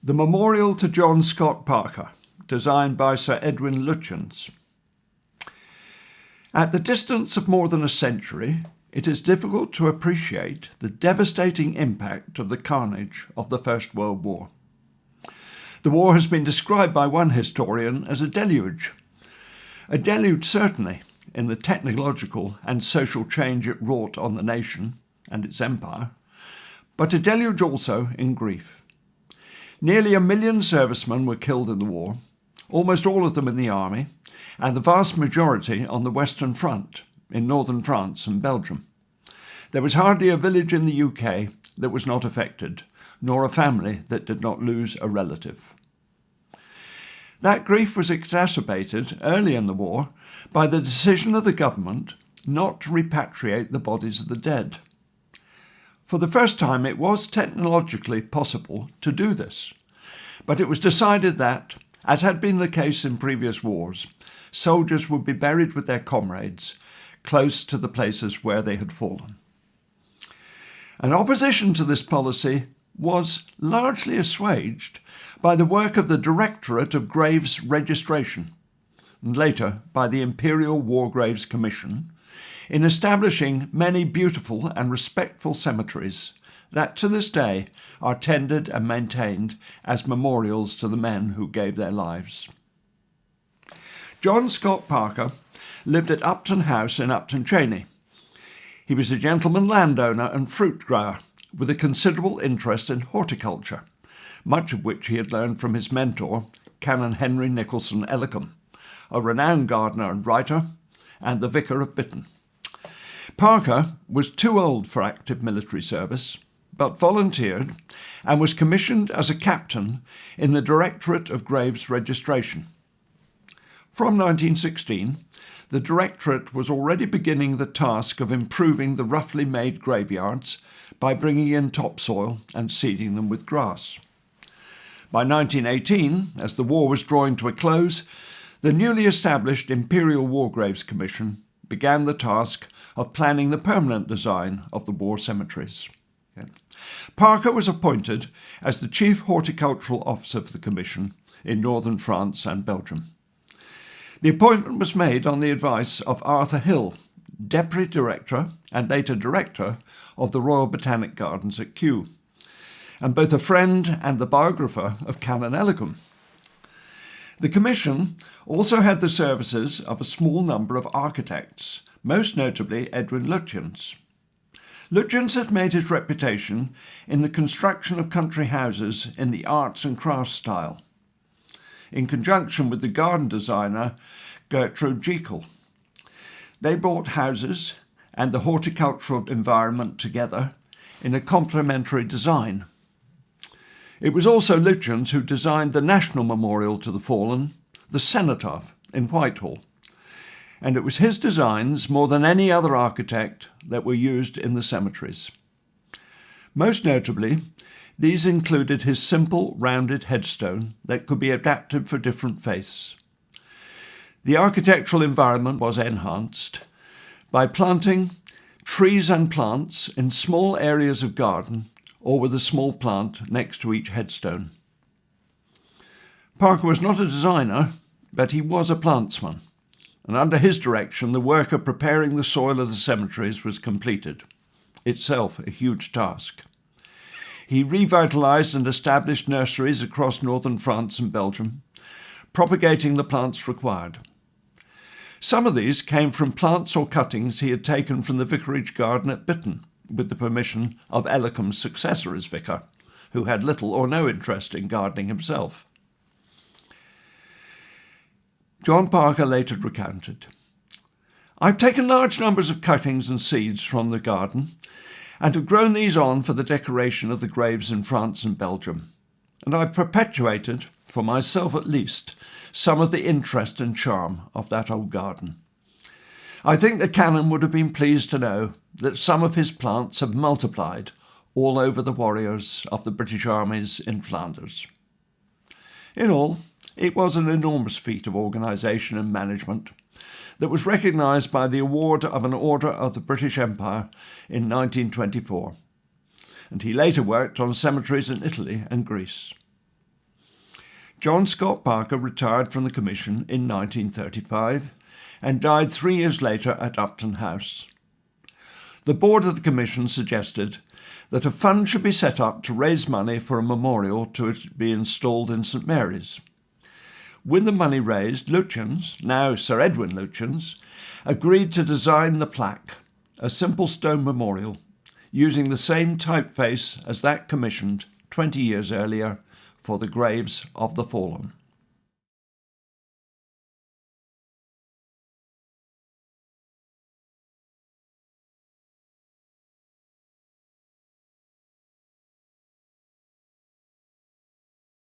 The Memorial to John Scott Parker, designed by Sir Edwin Lutyens. At the distance of more than a century, it is difficult to appreciate the devastating impact of the carnage of the First World War. The war has been described by one historian as a deluge. A deluge certainly in the technological and social change it wrought on the nation and its empire, but a deluge also in grief. Nearly 1 million servicemen were killed in the war, almost all of them in the army, and the vast majority on the Western Front in northern France and Belgium. There was hardly a village in the UK that was not affected, nor a family that did not lose a relative. That grief was exacerbated early in the war by the decision of the government not to repatriate the bodies of the dead. For the first time, it was technologically possible to do this, but it was decided that, as had been the case in previous wars, soldiers would be buried with their comrades close to the places where they had fallen. And opposition to this policy was largely assuaged by the work of the Directorate of Graves Registration, and later by the Imperial War Graves Commission, in establishing many beautiful and respectful cemeteries that to this day are tended and maintained as memorials to the men who gave their lives. John Scott Parker lived at Upton House in Upton Cheney. He was a gentleman landowner and fruit grower with a considerable interest in horticulture, much of which he had learned from his mentor, Canon Henry Nicholson Ellacombe, a renowned gardener and writer, and the Vicar of Bitton. Parker was too old for active military service, but volunteered and was commissioned as a captain in the Directorate of Graves Registration. From 1916, the Directorate was already beginning the task of improving the roughly made graveyards by bringing in topsoil and seeding them with grass. By 1918, as the war was drawing to a close, the newly established Imperial War Graves Commission began the task of planning the permanent design of the war cemeteries. Parker was appointed as the Chief Horticultural Officer for the Commission in northern France and Belgium. The appointment was made on the advice of Arthur Hill, Deputy Director and later Director of the Royal Botanic Gardens at Kew, and both a friend and the biographer of Canon Ellacombe. The Commission also had the services of a small number of architects, most notably Edwin Lutyens. Lutyens had made his reputation in the construction of country houses in the arts and crafts style, in conjunction with the garden designer Gertrude Jekyll. They brought houses and the horticultural environment together in a complementary design. It was also Lutyens who designed the National Memorial to the Fallen, the Cenotaph in Whitehall, and it was his designs more than any other architect that were used in the cemeteries. Most notably, these included his simple rounded headstone that could be adapted for different faiths. The architectural environment was enhanced by planting trees and plants in small areas of garden or with a small plant next to each headstone. Parker was not a designer, but he was a plantsman, and under his direction the work of preparing the soil of the cemeteries was completed, itself a huge task. He revitalised and established nurseries across northern France and Belgium, propagating the plants required. Some of these came from plants or cuttings he had taken from the vicarage garden at Bitton, with the permission of Ellacombe's successor as vicar, who had little or no interest in gardening himself. John Parker later recounted, "I've taken large numbers of cuttings and seeds from the garden and have grown these on for the decoration of the graves in France and Belgium, and I've perpetuated, for myself at least, some of the interest and charm of that old garden. I think the Canon would have been pleased to know that some of his plants have multiplied all over the warriors of the British armies in Flanders." In all, it was an enormous feat of organisation and management that was recognised by the award of an Order of the British Empire in 1924, and he later worked on cemeteries in Italy and Greece. John Scott Parker retired from the commission in 1935 and died 3 years later at Upton House. The board of the commission suggested that a fund should be set up to raise money for a memorial to be installed in St Mary's. With the money raised, Lutyens, now Sir Edwin Lutyens, agreed to design the plaque, a simple stone memorial, using the same typeface as that commissioned 20 years earlier for the graves of the fallen.